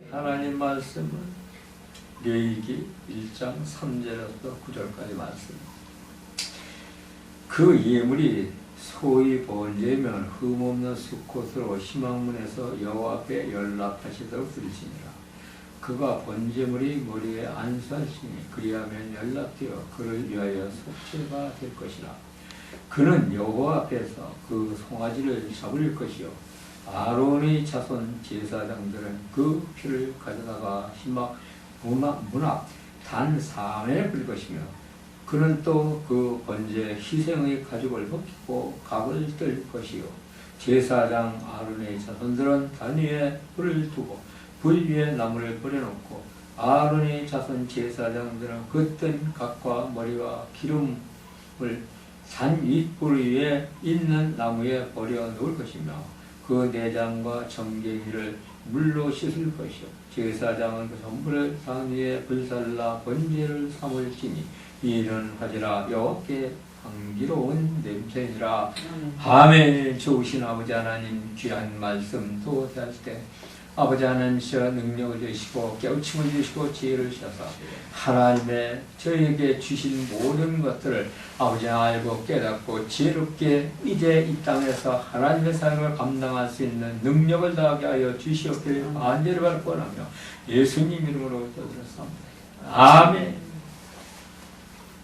하나님 말씀은 레위기 1장 3절에서 9절까지 말씀. 그 예물이 소위 번제면 흠없는 수컷으로 희망문에서 여호와 앞에 연락하시도록 드리시니라. 그가 번제물이 머리에 안수하시니 그리하면 연락되어 그를 위하여 속죄가 될 것이라. 그는 여호와 앞에서 그 송아지를 잡을 것이요 아론의 자손 제사장들은 그 피를 가져다가 문 앞 단 3에 뿌릴 것이며 그는 또 그 번제 희생의 가죽을 벗기고 각을 뜰 것이요 제사장 아론의 자손들은 단 위에 불을 두고 불 위에 나무를 버려놓고 아론의 자손 제사장들은 그 뜬 각과 머리와 기름을 산 윗불 위에 있는 나무에 버려 놓을 것이며 그 내장과 정갱이를 물로 씻을 것이요 제사장은 그 전부를 산 위에 불살라 번제를 삼을지니 이는 하지라 여호와께 향기로운 냄새니라. 아멘. 좋으신 아버지 하나님, 귀한 말씀 또 대할 때 아버지 하나님께서 능력을 주시고 깨우침을 주시고 지혜를 주셔서 하나님의 저에게 주신 모든 것들을 아버지 알고 깨닫고 지혜롭게 이제 이 땅에서 하나님의 사역을 감당할 수 있는 능력을 다하게 하여 주시옵기를 간절히 바라고하며 예수님 이름으로 기도드렸습니다. 아멘.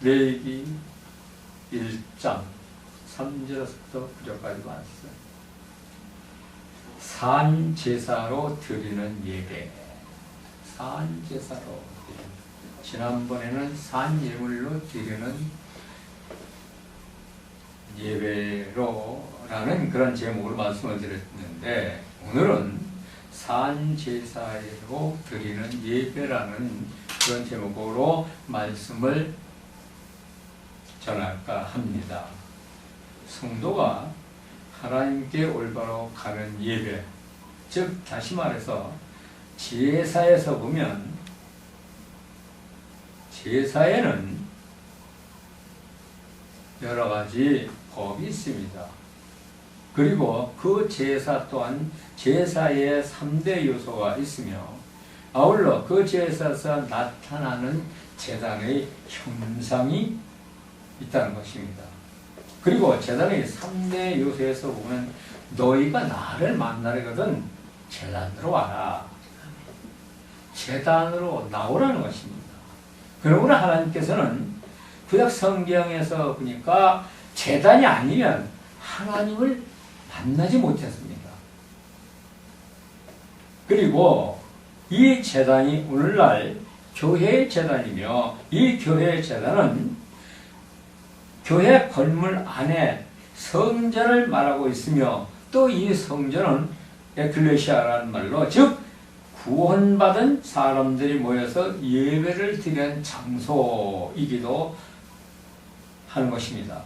레위기 1장 3절에서부터 9절까지 말씀. 산제사로 드리는 예배. 산제사로. 지난번에는 산예물로 드리는 예배로라는 그런 제목으로 말씀을 드렸는데 오늘은 산제사로 드리는 예배라는 그런 제목으로 말씀을 전할까 합니다. 성도가 하나님께 올바로 가는 예배, 즉 다시 말해서 제사에서 보면 제사에는 여러 가지 법이 있습니다. 그리고 그 제사 또한 제사에 3대 요소가 있으며 아울러 그 제사에서 나타나는 제단의 형상이 있다는 것입니다. 그리고 제단의 3대 요소에서 보면 너희가 나를 만나려거든 제단으로 와라. 제단으로 나오라는 것입니다. 그러므로 하나님께서는 구약 성경에서 보니까 제단이 아니면 하나님을 만나지 못했습니다. 그리고 이 제단이 오늘날 교회의 제단이며 이 교회의 제단은 교회 건물 안에 성전을 말하고 있으며 또 이 성전은 에클레시아라는 말로 즉 구원받은 사람들이 모여서 예배를 드리는 장소이기도 하는 것입니다.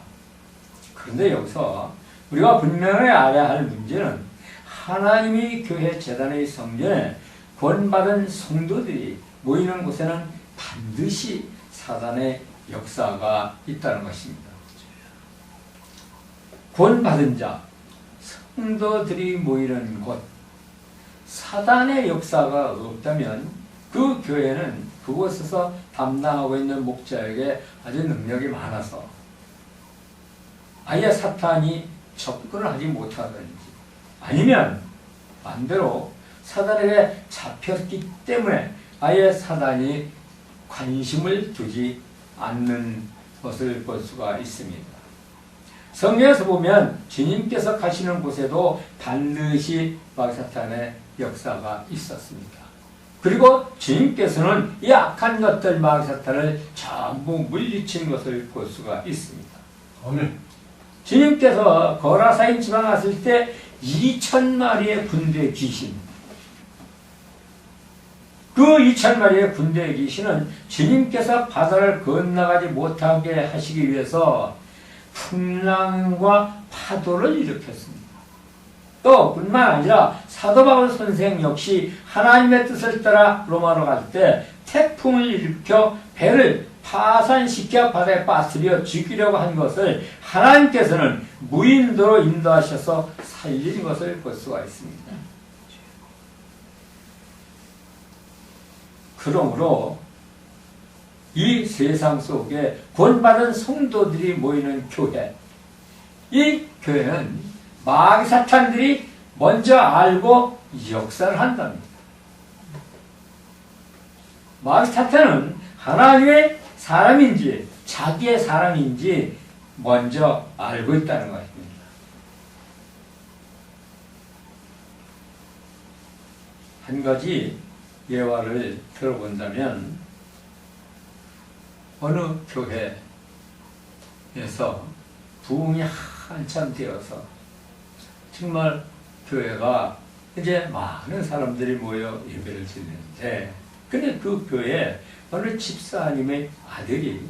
그런데 여기서 우리가 분명히 알아야 할 문제는 하나님이 교회 제단의 성전에 구원받은 성도들이 모이는 곳에는 반드시 사단의 역사가 있다는 것입니다. 구원받은 자, 성도들이 모이는 곳, 사단의 역사가 없다면 그 교회는 그곳에서 담당하고 있는 목자에게 아주 능력이 많아서 아예 사탄이 접근을 하지 못하든지 아니면 반대로 사단에게 잡혔기 때문에 아예 사단이 관심을 두지 않는 것을 볼 수가 있습니다. 성경에서 보면 주님께서 가시는 곳에도 반드시 마귀사탄의 역사가 있었습니다. 그리고 주님께서는 이 악한 것들 마귀사탄을 전부 물리친 것을 볼 수가 있습니다. 아멘. 주님께서 거라사인 지방 갔을 때 2,000마리의 군대 귀신, 그 2,000마리의 군대 귀신은 주님께서 바다를 건너가지 못하게 하시기 위해서 풍랑과 파도를 일으켰습니다. 또 뿐만 아니라 사도 바울 선생 역시 하나님의 뜻을 따라 로마로 갈 때 태풍을 일으켜 배를 파산시켜 바다에 빠뜨려 죽이려고 한 것을 하나님께서는 무인도로 인도하셔서 살린 것을 볼 수가 있습니다. 그러므로 이 세상 속에 구원받은 성도들이 모이는 교회, 이 교회는 마귀 사탄들이 먼저 알고 역사를 한답니다. 마귀 사탄은 하나님의 사람인지 자기의 사람인지 먼저 알고 있다는 것입니다. 한 가지 예화를 들어본다면 어느 교회에서 부흥이 한참 되어서 정말 교회가 이제 많은 사람들이 모여 예배를 드리는데, 근데 그 교회에 어느 집사님의 아들이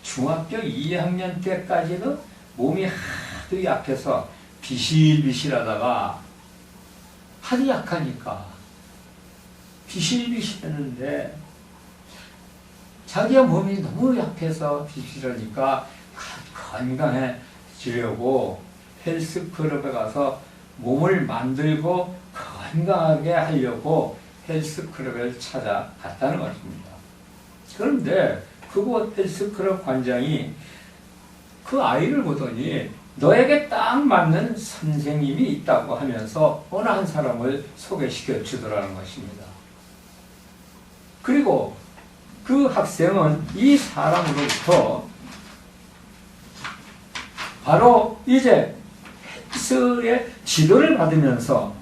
중학교 2학년 때까지는 몸이 하도 약해서 비실비실하다가 하도 약하니까 비실비실했는데 자기의 몸이 너무 약해서 비실하니까 건강해지려고 헬스클럽에 가서 몸을 만들고 건강하게 하려고 헬스클럽을 찾아갔다는 것입니다. 그런데 그곳 헬스클럽 관장이 그 아이를 보더니 너에게 딱 맞는 선생님이 있다고 하면서 어느 한 사람을 소개시켜 주더라는 것입니다. 그리고 그 학생은 이 사람으로부터 바로 이제 헬스의 지도를 받으면서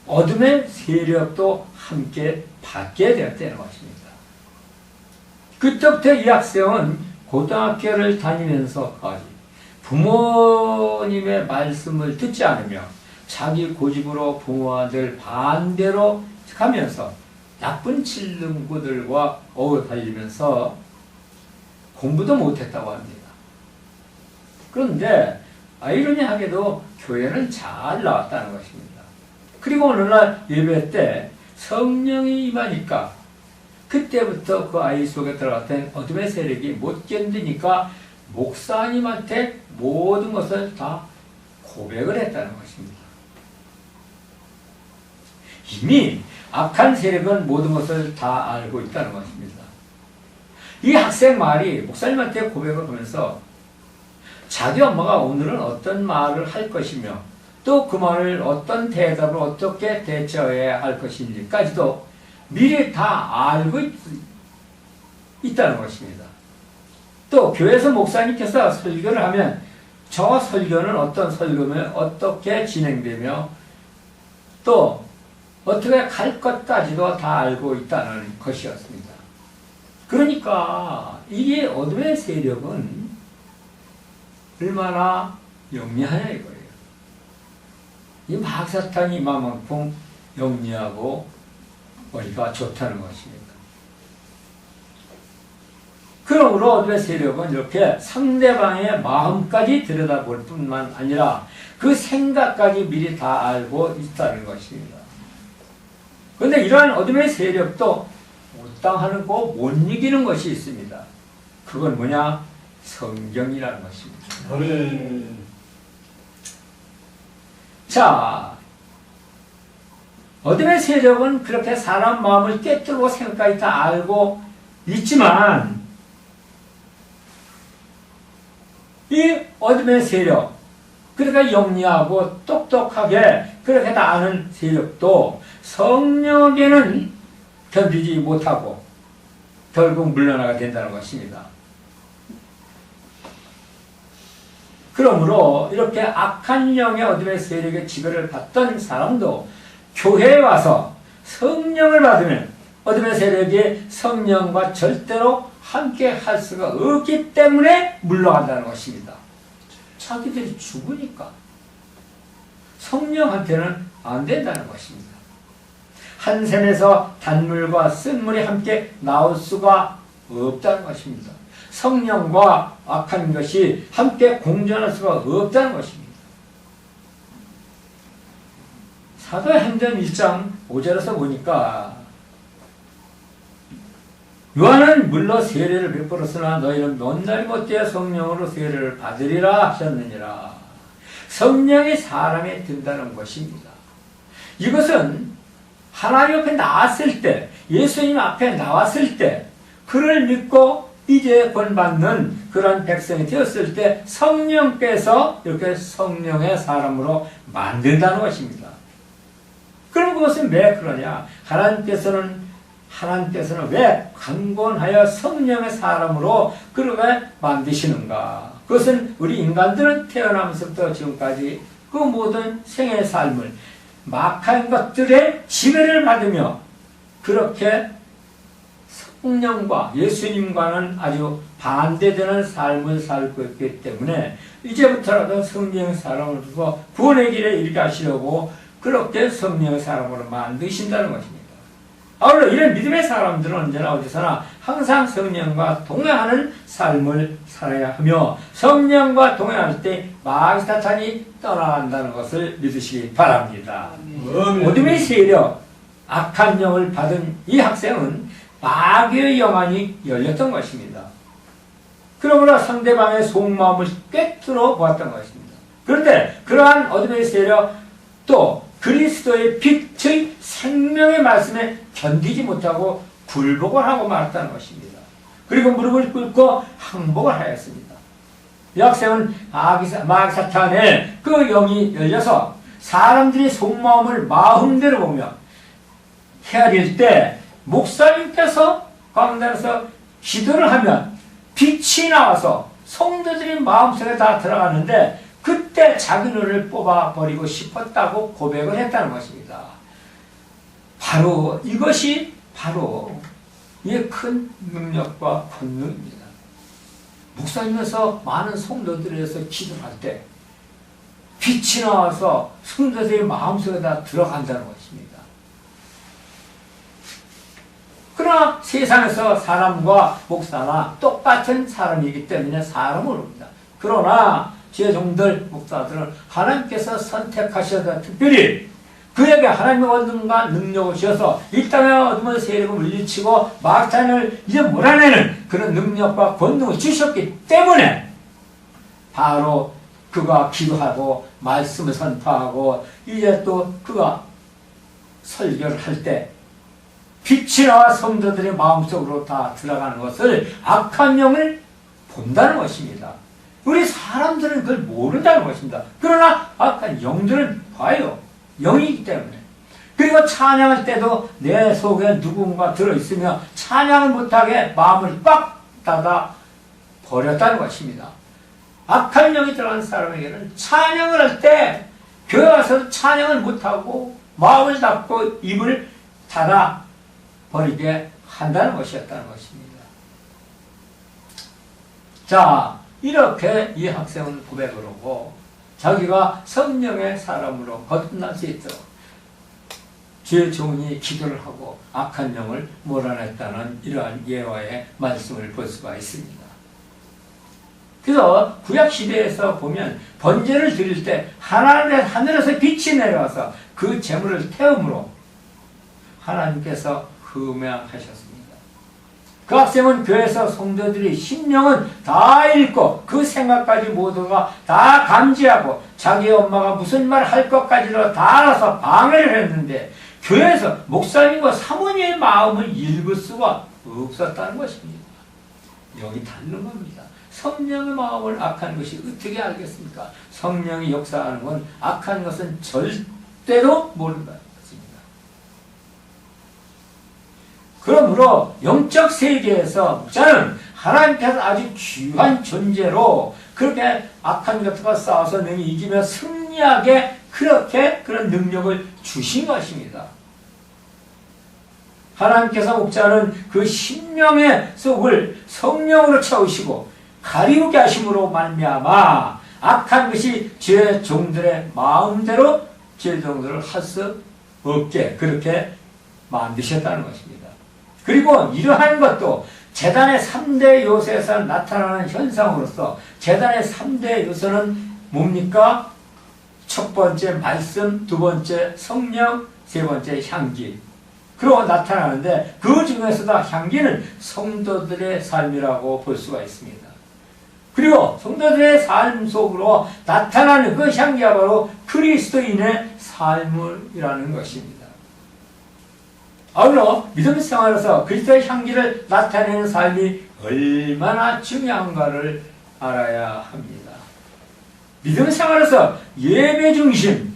어둠의 세력도 함께 받게 되었다는 것입니다. 그때부터 이 학생은 고등학교를 다니면서까지 부모님의 말씀을 듣지 않으며 자기 고집으로 부모와 늘 반대로 가면서 나쁜 친구들과 어울리면서 공부도 못했다고 합니다. 그런데 아이러니하게도 교회는 잘 나왔다는 것입니다. 그리고 어느 날 예배 때 성령이 임하니까 그때부터 그 아이 속에 들어갔던 어둠의 세력이 못 견디니까 목사님한테 모든 것을 다 고백을 했다는 것입니다. 이미 악한 세력은 모든 것을 다 알고 있다는 것입니다. 이 학생 말이 목사님한테 고백을 하면서 자기 엄마가 오늘은 어떤 말을 할 것이며 또 그 말을 어떤 대답을 어떻게 대처해야 할 것인지까지도 미리 다 알고 있다는 것입니다. 또 교회에서 목사님께서 설교를 하면 저 설교는 어떤 설교면 어떻게 진행되며 또 어떻게 갈 것까지도 다 알고 있다는 것이었습니다. 그러니까 이게 어둠의 세력은 얼마나 영리하냐 이거예요. 이 마귀사탄이 이만큼 영리하고 머리가 좋다는 것입니다. 그러므로 어둠의 세력은 이렇게 상대방의 마음까지 들여다볼 뿐만 아니라 그 생각까지 미리 다 알고 있다는 것입니다. 그런데 이러한 어둠의 세력도 못당하는 거 못 이기는 것이 있습니다. 그건 뭐냐? 성경이라는 것입니다. 아멘. 자, 어둠의 세력은 그렇게 사람 마음을 꿰뚫고 생각까지 다 알고 있지만 이 어둠의 세력, 그러니까 영리하고 똑똑하게 그렇게 다 아는 세력도 성령에게는 견디지 못하고 결국 물러나게 된다는 것입니다. 그러므로 이렇게 악한 영의 어둠의 세력의 지배를 받던 사람도 교회에 와서 성령을 받으면 어둠의 세력이 성령과 절대로 함께 할 수가 없기 때문에 물러간다는 것입니다. 자기들이 죽으니까 성령한테는 안 된다는 것입니다. 한 샘에서 단물과 쓴물이 함께 나올 수가 없다는 것입니다. 성령과 악한 것이 함께 공존할 수가 없다는 것입니다. 사도행전 1장 5절에서 보니까 요한은 물로 세례를 베풀었으나 너희는 넌날이 못되어 성령으로 세례를 받으리라 하셨느니라. 성령이 사람에 든다는 것입니다. 이것은 하나님 앞에 나왔을 때, 예수님 앞에 나왔을 때, 그를 믿고 이제 본받는 그런 백성이 되었을 때 성령께서 이렇게 성령의 사람으로 만든다는 것입니다. 그럼 그것은 왜 그러냐? 하나님께서는 왜 강권하여 성령의 사람으로 그렇게 만드시는가? 그것은 우리 인간들은 태어나면서부터 지금까지 그 모든 생애의 삶을 막한 것들의 지배를 받으며 그렇게 성령과 예수님과는 아주 반대되는 삶을 살고 있기 때문에 이제부터라도 성령의 사람을 두고 구원의 길에 이르게 하시려고 그렇게 성령의 사람으로 만드신다는 것입니다. 아울러 이런 믿음의 사람들은 언제나 어디서나 항상 성령과 동행하는 삶을 살아야 하며 성령과 동행할 때 마귀 사탄이 떠나간다는 것을 믿으시기 바랍니다. 어둠의 세력, 악한 영을 받은 이 학생은 마귀의 영안이 열렸던 것입니다. 그러므로 상대방의 속마음을 꿰뚫어 보았던 것입니다. 그런데 그러한 어둠의 세력 또 그리스도의 빛의 생명의 말씀에 견디지 못하고 굴복을 하고 말았다는 것입니다. 그리고 무릎을 꿇고 항복을 하였습니다. 이 학생은 마귀 사탄의 그 영이 열려서 사람들이 속마음을 마음대로 보며 헤아릴 때 목사님께서 가운데서 기도를 하면 빛이 나와서 성도들이 마음속에 다 들어가는데 그때 자기 눈을 뽑아버리고 싶었다고 고백을 했다는 것입니다. 바로 이것이 바로 이 큰 능력과 권능입니다. 목사님에서 많은 성도들에서 기도할 때 빛이 나와서 성도들의 마음속에 다 들어간다는 것입니다. 그러나 세상에서 사람과 목사나 똑같은 사람이기 때문에 사람을 옵니다. 그러나 제 종들 목사들은 하나님께서 선택하셔서 특별히 그에게 하나님의 권능과 능력을 주셔서 이 땅의 어둠의 세력을 물리치고 마귀를 이제 몰아내는 그런 능력과 권능을 주셨기 때문에 바로 그가 기도하고 말씀을 선포하고 이제 또 그가 설교를 할 때 빛이 나와 성도들의 마음속으로 다 들어가는 것을 악한 영을 본다는 것입니다. 우리 사람들은 그걸 모른다는 것입니다. 그러나 악한 영들은 봐요. 영이기 때문에. 그리고 찬양할 때도 내 속에 누군가 들어있으며 찬양을 못하게 마음을 빡 닫아 버렸다는 것입니다. 악한 영이 들어간 사람에게는 찬양을 할 때 교회 와서 찬양을 못하고 마음을 닫고 입을 닫아 버리게 한다는 것이었다는 것입니다. 자, 이렇게 이 학생은 고백을 하고 자기가 성령의 사람으로 거듭날 수 있도록 주의 종이 기도를 하고 악한 영을 몰아냈다는 이러한 예화의 말씀을 볼 수가 있습니다. 그래서 구약시대에서 보면 번제를 드릴 때 하늘에서 빛이 내려와서 그 재물을 태움으로 하나님께서 흠양하셨습니다. 그 학생은 교회에서 성도들이 심령은 다 읽고 그 생각까지 모두가 다 감지하고 자기 엄마가 무슨 말 할 것까지도 다 알아서 방해를 했는데 교회에서 목사님과 사모님의 마음을 읽을 수가 없었다는 것입니다. 여기 다른 겁니다. 성령의 마음을 악한 것이 어떻게 알겠습니까? 성령이 역사하는 건 악한 것은 절대로 모른다. 그러므로 영적 세계에서 목사는 하나님께서 아주 귀한 존재로 그렇게 악한 것과 싸워서 능히 이기며 승리하게 그렇게 그런 능력을 주신 것입니다. 하나님께서 목자는 그 심령의 속을 성령으로 채우시고 가리우게 하심으로 말미암아 악한 것이 제 종들의 마음대로 제 종들을 할 수 없게 그렇게 만드셨다는 것입니다. 그리고 이러한 것도 제단의 3대 요소에서 나타나는 현상으로서 제단의 3대 요소는 뭡니까? 첫 번째 말씀, 두 번째 성령, 세 번째 향기. 그러고 나타나는데 그 중에서도 향기는 성도들의 삶이라고 볼 수가 있습니다. 그리고 성도들의 삶 속으로 나타나는 그 향기가 바로 그리스도인의 삶이라는 것입니다. 아울러 믿음 생활에서 그리스도의 향기를 나타내는 삶이 얼마나 중요한가를 알아야 합니다. 믿음 생활에서 예배 중심,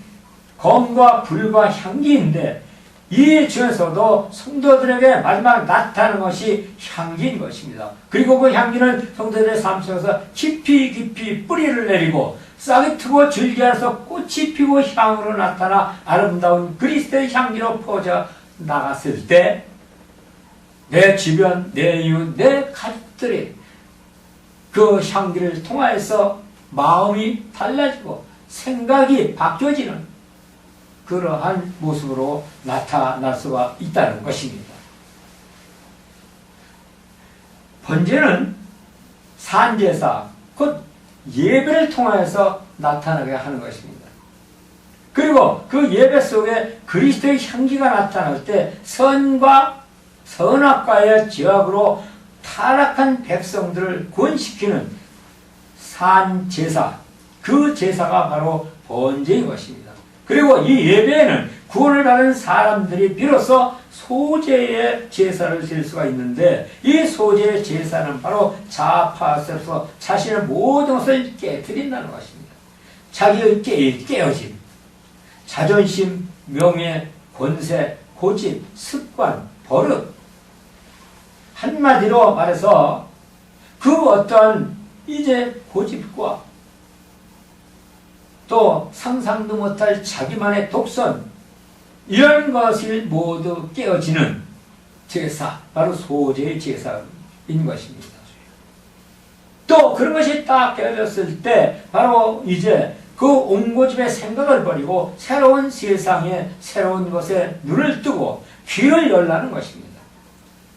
검과 불과 향기인데 이 중에서도 성도들에게 마지막 나타나는 것이 향기인 것입니다. 그리고 그 향기는 성도들의 삶 속에서 깊이 뿌리를 내리고 싹이 트고 줄기에서 꽃이 피고 향으로 나타나 아름다운 그리스도의 향기로 퍼져 나갔을 때 내 주변, 내 이웃, 내 가족들이 그 향기를 통하여서 마음이 달라지고 생각이 바뀌어지는 그러한 모습으로 나타날 수가 있다는 것입니다. 번제는 산제사, 곧 예배를 통하여서 나타나게 하는 것입니다. 그리고 그 예배 속에 그리스도의 향기가 나타날 때 선악과의 제약으로 타락한 백성들을 구원시키는 산제사, 그 제사가 바로 번제인 것입니다. 그리고 이 예배에는 구원을 받은 사람들이 비로소 소제의 제사를 드릴 수가 있는데 이 소제의 제사는 바로 자아파에서 자신의 모든 것을 깨뜨린다는 것입니다. 자기의 깨어짐, 자존심, 명예, 권세, 고집, 습관, 버릇, 한마디로 말해서 그 어떠한 이제 고집과 또 상상도 못할 자기만의 독선, 이런 것이 모두 깨어지는 제사, 바로 소제의 제사인 것입니다. 또 그런 것이 딱 깨어졌을 때 바로 이제 그 옹고집의 생각을 버리고 새로운 세상에 새로운 것에 눈을 뜨고 귀를 열라는 것입니다.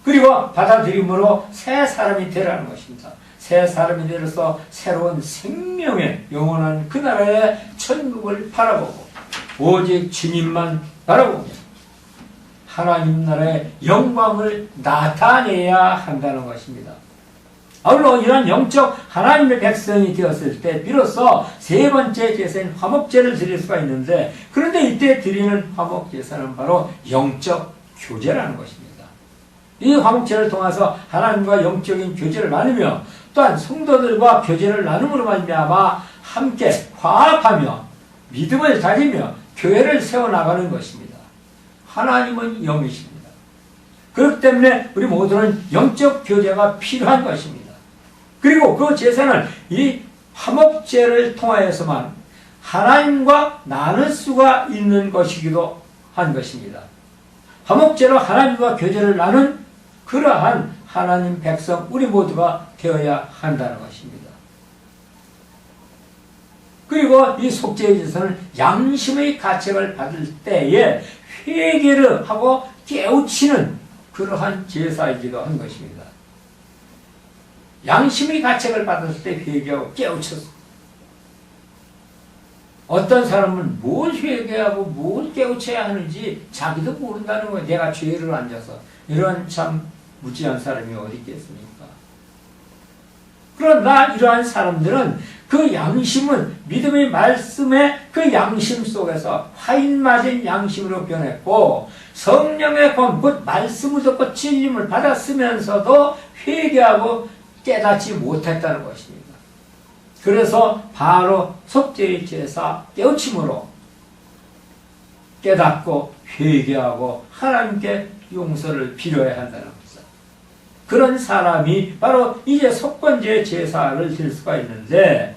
그리고 받아들임으로 새 사람이 되라는 것입니다. 새 사람이 되어서 새로운 생명의 영원한 그 나라의 천국을 바라보고 오직 주님만 바라보고 하나님 나라의 영광을 나타내야 한다는 것입니다. 아울러 이런 영적 하나님의 백성이 되었을 때 비로소 세 번째 제사인 화목제를 드릴 수가 있는데, 그런데 이때 드리는 화목제사는 바로 영적 교제라는 것입니다. 이 화목제를 통해서 하나님과 영적인 교제를 나누며 또한 성도들과 교제를 나눔으로 말미암아 함께 화합하며 믿음을 다지며 교회를 세워나가는 것입니다. 하나님은 영이십니다. 그렇기 때문에 우리 모두는 영적 교제가 필요한 것입니다. 그리고 그 제사는 이 화목제를 통하여서만 하나님과 나눌 수가 있는 것이기도 한 것입니다. 화목제로 하나님과 교제를 나눈 그러한 하나님 백성 우리 모두가 되어야 한다는 것입니다. 그리고 이 속죄제에서는 양심의 가책을 받을 때에 회개를 하고 깨우치는 그러한 제사이기도 한 것입니다. 양심의 가책을 받았을 때 회개하고 깨우쳤어. 어떤 사람은 뭘 회개하고 뭘 깨우쳐야 하는지 자기도 모른다는 거예요. 내가 죄를 앉아서. 이런 참 무지한 사람이 어디 있겠습니까? 그러나 이러한 사람들은 그 양심은 믿음의 말씀의 그 양심 속에서 화인 맞은 양심으로 변했고 성령의 검, 곧 말씀을 듣고 진림을 받았으면서도 회개하고 깨닫지 못했다는 것입니다. 그래서 바로 속죄의 제사 깨우침으로 깨닫고 회개하고 하나님께 용서를 빌어야 한다는 것입니다. 그런 사람이 바로 이제 속건제 제사를 드릴 수가 있는데,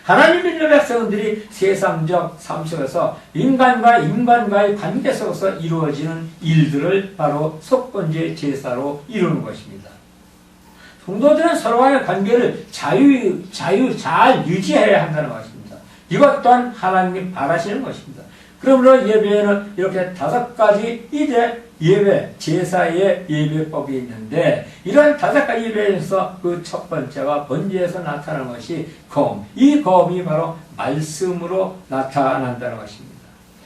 하나님 믿는 백성들이 세상적 삶 속에서 인간과의 관계 속에서 이루어지는 일들을 바로 속건제 제사로 이루는 것입니다. 성도들은 서로 간의 관계를 잘 유지해야 한다는 것입니다. 이것 또한 하나님이 바라시는 것입니다. 그러므로 예배에는 이렇게 5가지 이제 예배, 제사의 예배법이 있는데, 이런 5가지 예배에서 그 첫 번째가 번제에서 나타나는 것이 검. 이 검이 바로 말씀으로 나타난다는 것입니다.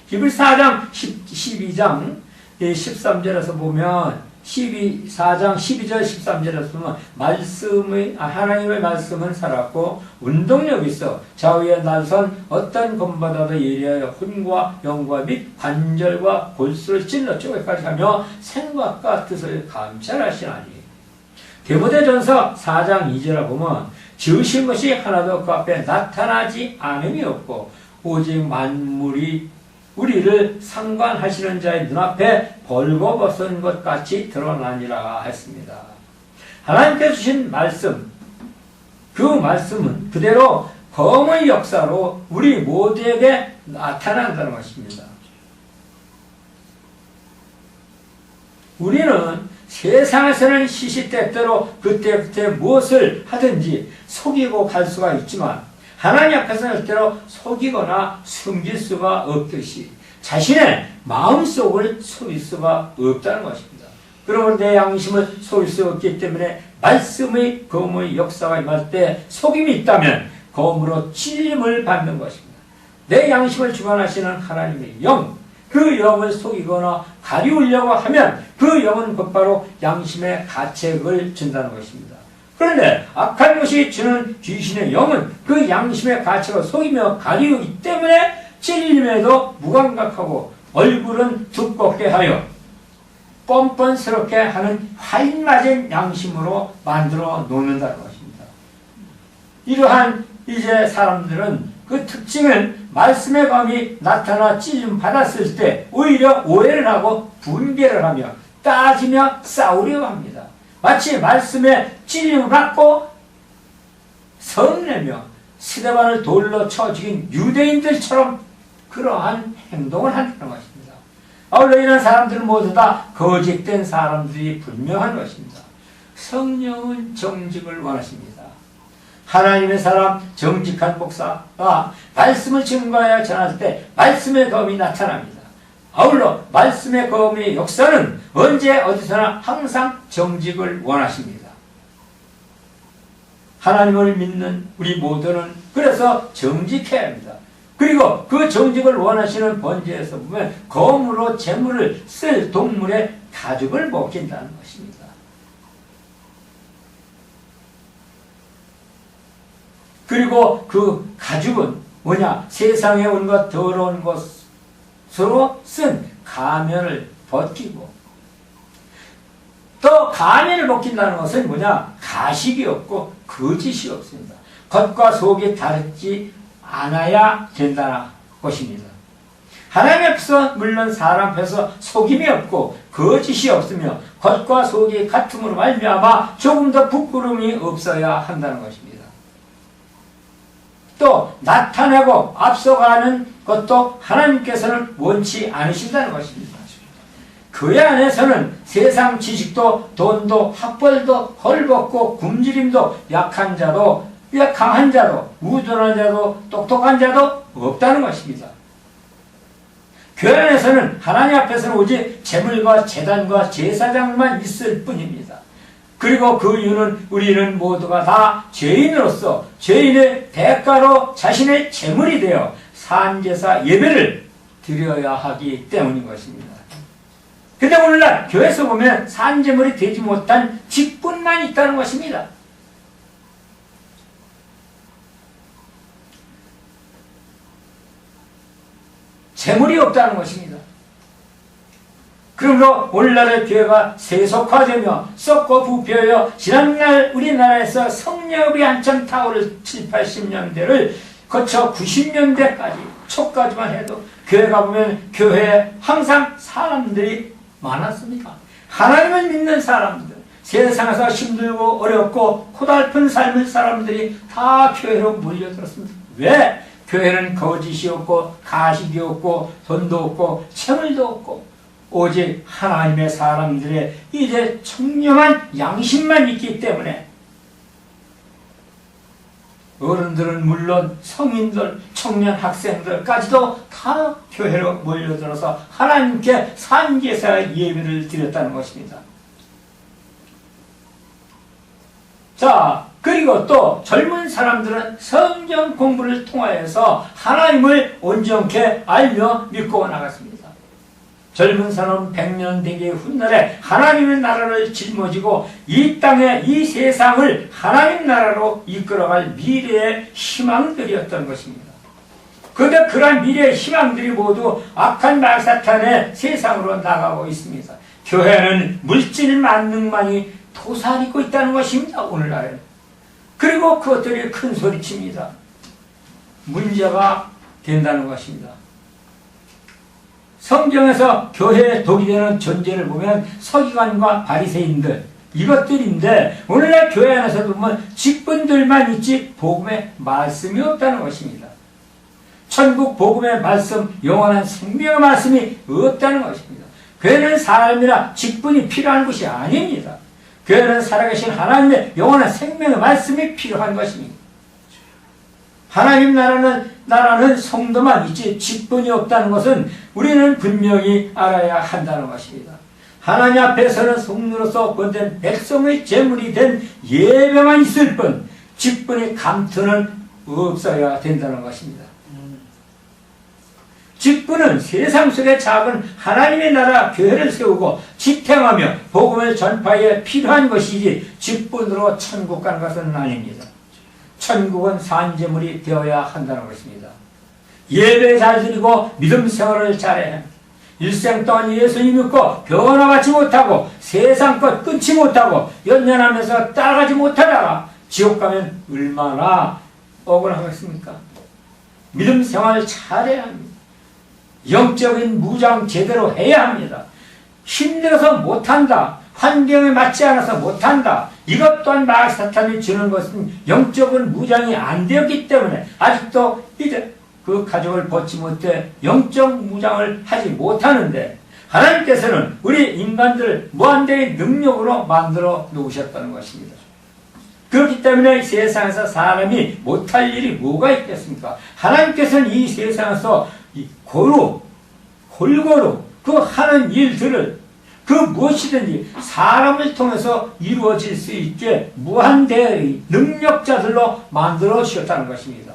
히브리서 4장 12장 13절에서 보면 4장 12절 13절에 보면 하나님의 말씀은 살았고 운동력이 있어 좌우에 날선 어떤 검보다도 예리하여 혼과 영과 및 관절과 골수를 찔러 쪼개까지 하며 생각과 뜻을 감찰하시나니. 디모데전서 4장 2절에 보면 지으신 것이 하나도 그 앞에 나타나지 않음이 없고 오직 만물이 우리를 상관하시는 자의 눈앞에 벌거벗은 것 같이 드러나니라 했습니다. 하나님께서 주신 말씀, 그 말씀은 그대로 검의 역사로 우리 모두에게 나타난다는 것입니다. 우리는 세상에서는 시시때때로 그때그때 무엇을 하든지 속이고 갈 수가 있지만 하나님 앞에서는 절대로 속이거나 숨길 수가 없듯이 자신의 마음속을 속일 수가 없다는 것입니다. 그러므로 내 양심을 속일 수 없기 때문에 말씀의 검의 역사가 임할 때 속임이 있다면 검으로 찔림을 받는 것입니다. 내 양심을 주관하시는 하나님의 영, 그 영을 속이거나 가리우려고 하면 그 영은 곧바로 양심의 가책을 준다는 것입니다. 그런데 악한 것이 주는 귀신의 영은 그 양심의 가책을 속이며 가리우기 때문에 찔림에도 무감각하고 얼굴은 두껍게 하여 뻔뻔스럽게 하는 활맞은 양심으로 만들어 놓는다는 것입니다. 이러한 이제 사람들은 그 특징은 말씀의 검이 나타나 찔림 받았을 때 오히려 오해를 하고 분별을 하며 따지며 싸우려고 합니다. 마치 말씀에 찔림을 받고 성내며 스데반을 돌로 쳐 죽인 유대인들처럼 그러한 행동을 한다는 것입니다. 아울러 이런 사람들은 모두 다 거짓된 사람들이 분명한 것입니다. 성령은 정직을 원하십니다. 하나님의 사람 정직한 목사가 말씀을 증거하여 전할 때 말씀의 검이 나타납니다. 아울러 말씀의 검의 역사는 언제 어디서나 항상 정직을 원하십니다. 하나님을 믿는 우리 모두는 그래서 정직해야 합니다. 그리고 그 정직을 원하시는 번제에서 보면 검으로 재물을 쓸 동물의 가죽을 먹힌다는 것입니다. 그리고 그 가죽은 뭐냐? 세상에 온 것 더러운 것으로 쓴 가면을 벗기고 또 가면을 벗긴다는 것은 뭐냐? 가식이 없고 거짓이 없습니다. 겉과 속이 다르지 않아야 된다는 것입니다. 하나님 앞에서 물론 사람 앞에서 속임이 없고 거짓이 없으며 겉과 속이 같음으로 말미암아 조금 더 부끄러움이 없어야 한다는 것입니다. 또 나타내고 앞서가는 것도 하나님께서는 원치 않으신다는 것입니다. 교회 안에서는 세상 지식도 돈도 학벌도 헐벗고 굶주림도 약한 자도 강한 자도 우둔한 자도 똑똑한 자도 없다는 것입니다. 교회 안에서는 하나님 앞에서는 오직 제물과 제단과 제사장만 있을 뿐입니다. 그리고 그 이유는 우리는 모두가 다 죄인으로서 죄인의 대가로 자신의 제물이 되어 산제사 예배를 드려야 하기 때문인 것입니다. 근데 오늘날 교회에서 보면 산제물이 되지 못한 직분만 있다는 것입니다. 재물이 없다는 것입니다. 그러므로 오늘날의 교회가 세속화되며 썩고 부패하여 지난날 우리나라에서 성령이 한참 타오를 7, 80년대를 거쳐 90년대까지 초까지만 해도 교회가 보면 교회에 항상 사람들이 많았습니다. 하나님을 믿는 사람들, 세상에서 힘들고 어렵고 고달픈 삶을 사람들이 다 교회로 몰려들었습니다. 왜? 교회는 거짓이 없고 가식이 없고 돈도 없고 채물도 없고 오직 하나님의 사람들의 이제 청렴한 양심만 있기 때문에 어른들은 물론 성인들, 청년 학생들까지도 다 교회로 몰려들어서 하나님께 산제사 예배를 드렸다는 것입니다. 자, 그리고 또 젊은 사람들은 성경 공부를 통하여서 하나님을 온전케 알며 믿고 나갔습니다. 젊은 사람 100년 되기의 훗날에 하나님의 나라를 짊어지고 이 땅에 이 세상을 하나님 나라로 이끌어갈 미래의 희망들이었던 것입니다. 그런데 그러한 미래의 희망들이 모두 악한 마사탄의 세상으로 나가고 있습니다. 교회는 물질 만능만이 도사리고 있다는 것입니다. 오늘날에. 그리고 그것들이 큰 소리칩니다. 문제가 된다는 것입니다. 성경에서 교회에 독이 되는 존재를 보면 서기관과 바리새인들 이것들인데 오늘날 교회 안에서도 보면 직분들만 있지 복음의 말씀이 없다는 것입니다. 천국 복음의 말씀, 영원한 생명의 말씀이 없다는 것입니다. 교회는 사람이나 직분이 필요한 것이 아닙니다. 교회는 살아계신 하나님의 영원한 생명의 말씀이 필요한 것입니다. 하나님 나라는 성도만 있지 직분이 없다는 것은 우리는 분명히 알아야 한다는 것입니다. 하나님 앞에서는 성도로서 본된 백성의 제물이 된 예배만 있을 뿐 직분의 감투는 없어야 된다는 것입니다. 직분은 세상 속의 작은 하나님의 나라 교회를 세우고 지탱하며 복음을 전파에 필요한 것이지 직분으로 천국 가는 것은 아닙니다. 천국은 산재물이 되어야 한다는 것입니다. 예배 잘 드리고 믿음 생활을 잘해 일생 동안 예수님 믿고 변화받지 못하고 세상 것 끊지 못하고 연연하면서 따라가지 못하다가 지옥 가면 얼마나 억울하겠습니까? 믿음 생활을 잘해야 합니다. 영적인 무장 제대로 해야 합니다. 힘들어서 못한다. 환경에 맞지 않아서 못한다. 이것 또한 마귀사탄이 주는 것은 영적인 무장이 안 되었기 때문에 아직도 이제 그 가족을 벗지 못해 영적 무장을 하지 못하는데 하나님께서는 우리 인간들을 무한대의 능력으로 만들어 놓으셨다는 것입니다. 그렇기 때문에 세상에서 사람이 못할 일이 뭐가 있겠습니까? 하나님께서는 이 세상에서 골고루 그 하는 일들을 그 무엇이든지 사람을 통해서 이루어질 수 있게 무한대의 능력자들로 만들어 주셨다는 것입니다.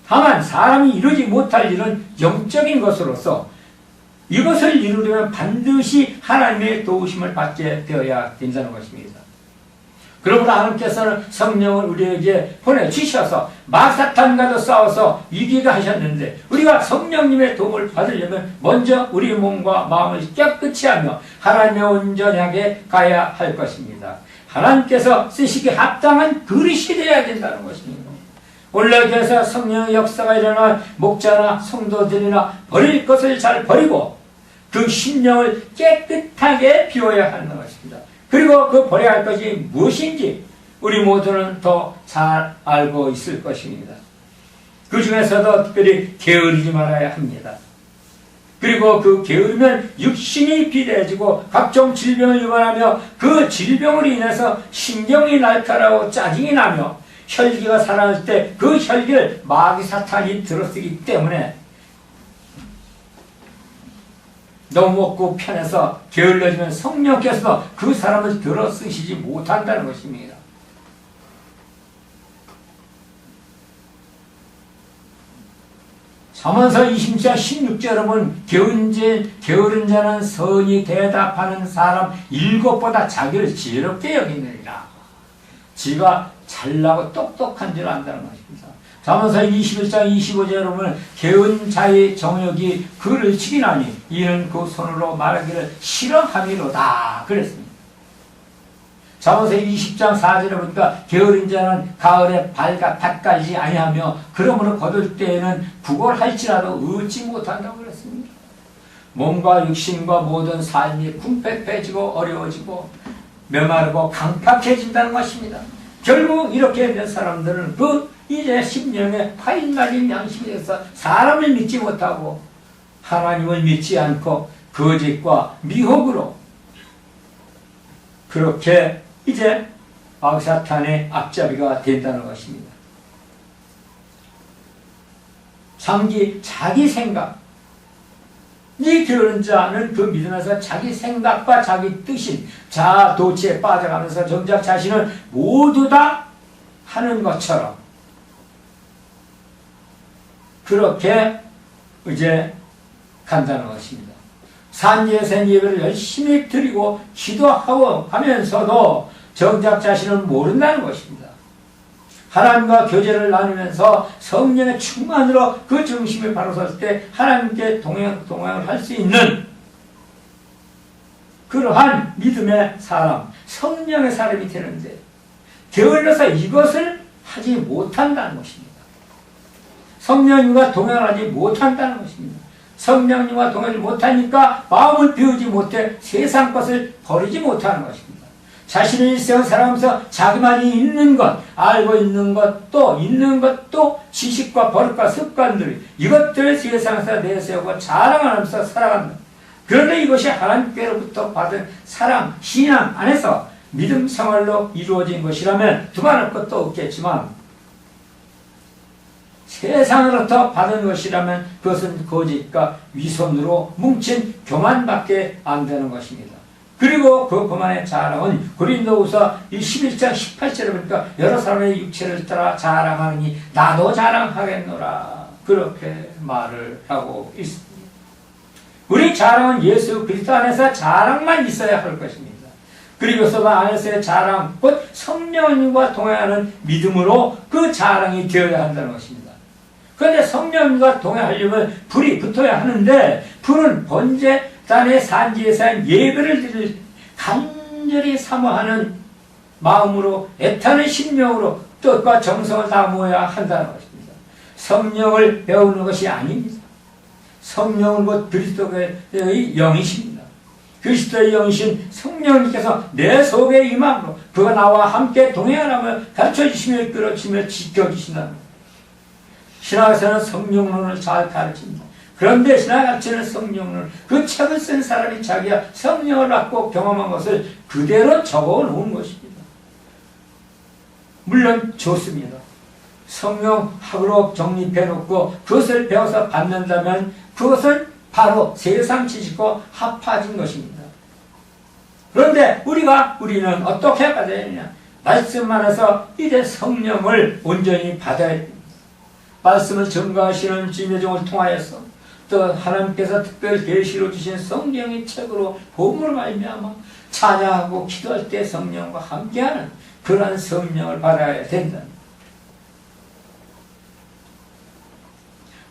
다만 사람이 이루지 못할 일은 영적인 것으로서 이것을 이루려면 반드시 하나님의 도우심을 받게 되어야 된다는 것입니다. 그러므로 하나님께서는 성령을 우리에게 보내주셔서 마사탄과도 싸워서 이기게 하셨는데 우리가 성령님의 도움을 받으려면 먼저 우리 몸과 마음을 깨끗이 하며 하나님의 온전하게 가야 할 것입니다. 하나님께서 쓰시기에 합당한 그릇이 되어야 된다는 것입니다. 오늘날 교회에서 성령의 역사가 일어나 목자나 성도들이나 버릴 것을 잘 버리고 그 심령을 깨끗하게 비워야 하는 것입니다. 그리고 그 버려야 할 것이 무엇인지 우리 모두는 더 잘 알고 있을 것입니다. 그 중에서도 특별히 게으르지 말아야 합니다. 그리고 그 게으르면 육신이 비대해지고 각종 질병을 유발하며 그 질병으로 인해서 신경이 날카로워 짜증이 나며 혈기가 살아날 때 그 혈기를 마귀 사탄이 들어쓰기 때문에 너무 먹고 편해서 게을러지면 성령께서 그 사람을 들어쓰시지 못한다는 것입니다. 잠언서 20장 16절에 보면 게으른 자는 선이 대답하는 사람 7보다 자기를 지혜롭게 여기느니라. 지가 잘나고 똑똑한 줄 안다는 것입니다. 잠언서 21장 25절에 보면 게은 자의 정욕이 그를 치기나니 이는 그 손으로 말하기를 싫어함이로다 그랬습니다. 잠언서 20장 4절에 보니까 게으른 자는 가을에 밭 갈지 아니하며 그러므로 거둘 때에는 구걸할지라도 얻지 못한다고 그랬습니다. 몸과 육신과 모든 삶이 궁핍해지고 어려워지고 메마르고 강팍해진다는 것입니다. 결국 이렇게 된 사람들은 이제 심령에 파인 말린 양심이 돼서 사람을 믿지 못하고 하나님을 믿지 않고 거짓과 미혹으로 그렇게 이제 마귀사탄의 앞잡이가 된다는 것입니다. 자기 생각 이 게으른 자는 그 믿음에서 자기 생각과 자기 뜻인 자아도취에 빠져가면서 정작 자신은 모두 다 하는 것처럼 그렇게 이제 간다는 것입니다. 산지에서는 예배를 열심히 드리고 기도하고 하면서도 정작 자신은 모른다는 것입니다. 하나님과 교제를 나누면서 성령의 충만으로 그 중심에 바로 설 때 하나님께 동행을 할 수 있는 그러한 믿음의 사람, 성령의 사람이 되는데 게을러서 이것을 하지 못한다는 것입니다. 성령님과 동행을 하지 못한다는 것입니다. 성령님과 동행을 못하니까 마음을 비우지 못해 세상 것을 버리지 못하는 것입니다. 자신의 일생을 살아가면서 자기만이 있는 것, 알고 있는 것, 또 있는 것, 또 지식과 버릇과 습관들, 이것들을 세상에서 내세우고 자랑하면서 살아간다. 그런데 이것이 하나님께로부터 받은 사랑, 신앙 안에서 믿음 생활로 이루어진 것이라면 두말할 것도 없겠지만 세상으로부터 받은 것이라면 그것은 거짓과 위선으로 뭉친 교만밖에 안 되는 것입니다. 그리고 그 교만의 자랑은 고린도후서 11장 18절에 보니까 여러 사람의 육체를 따라 자랑하느니 나도 자랑하겠노라 그렇게 말을 하고 있습니다. 우리 자랑은 예수 그리스도 안에서 자랑만 있어야 할 것입니다. 그리고서 그 안에서의 자랑, 곧 성령님과 동행하는 믿음으로 그 자랑이 되어야 한다는 것입니다. 그런데 성령님과 동행하려면 불이 붙어야 하는데 불은 번제단의 산지에서 예배를 드릴 간절히 사모하는 마음으로 애타는 심령으로 뜻과 정성을 다 모아야 한다는 것입니다. 성령을 배우는 것이 아닙니다. 성령은 곧 그리스도의 영이십니다. 그리스도의 영이신 성령님께서 내 속에 임함으로 그가 나와 함께 동행하며 가르쳐주시며 끌어주시며 지켜주신다는 것입니다. 신학에서는 성령론을 잘 가르칩니다. 그런데 신학 가르치는 성령론, 그 책을 쓴 사람이 자기가 성령을 받고 경험한 것을 그대로 적어 놓은 것입니다. 물론 좋습니다. 성령학으로 정립해 놓고 그것을 배워서 받는다면 그것은 바로 세상 지식과 합하진 것입니다. 그런데 우리는 어떻게 받아야 되느냐? 말씀 안에서 이제 성령을 온전히 받아야 됩니다. 말씀을 증거하시는 주님의 종을 통하여서 또 하나님께서 특별 계시로 주신 성령의 책으로 복음을 말미암아 찬양하고 기도할 때 성령과 함께하는 그러한 성령을 받아야 된다.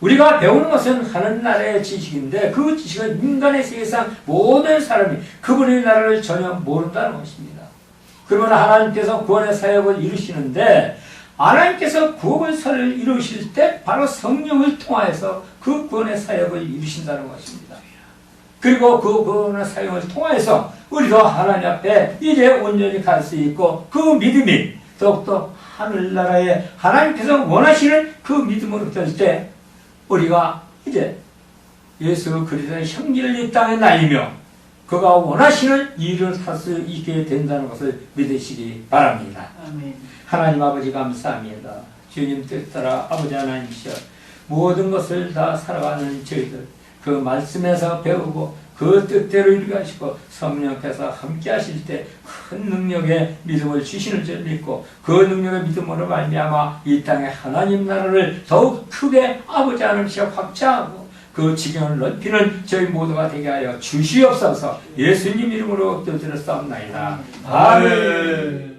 우리가 배우는 것은 하늘 나라의 지식인데 그 지식은 인간의 세상 모든 사람이 그분의 나라를 전혀 모른다는 것입니다. 그러면 하나님께서 구원의 사역을 이루시는데 하나님께서 구원을 이루실 때 바로 성령을 통하여서 그 구원의 사역을 이루신다는 것입니다. 그리고 그 구원의 사역을 통하여서 우리도 하나님 앞에 이제 온전히 갈 수 있고 그 믿음이 더욱더 하늘나라에 하나님께서 원하시는 그 믿음으로 될 때 우리가 이제 예수 그리스도의 형기를 이 땅에 날리며 그가 원하시는 일을 할 수 있게 된다는 것을 믿으시기 바랍니다. 아멘. 하나님 아버지 감사합니다. 주님 뜻 따라 아버지 하나님이시여 모든 것을 다 살아가는 저희들 그 말씀에서 배우고 그 뜻대로 이루게 하시고 성령께서 함께 하실 때 큰 능력의 믿음을 주시는 줄 믿고 그 능력의 믿음으로 말미암아 이 땅에 하나님 나라를 더욱 크게 아버지 하나님이시여 확장하고 그 지경을 넓히는 저희 모두가 되게 하여 주시옵소서. 예수님 이름으로 기도드렸사옵나이다. 아멘.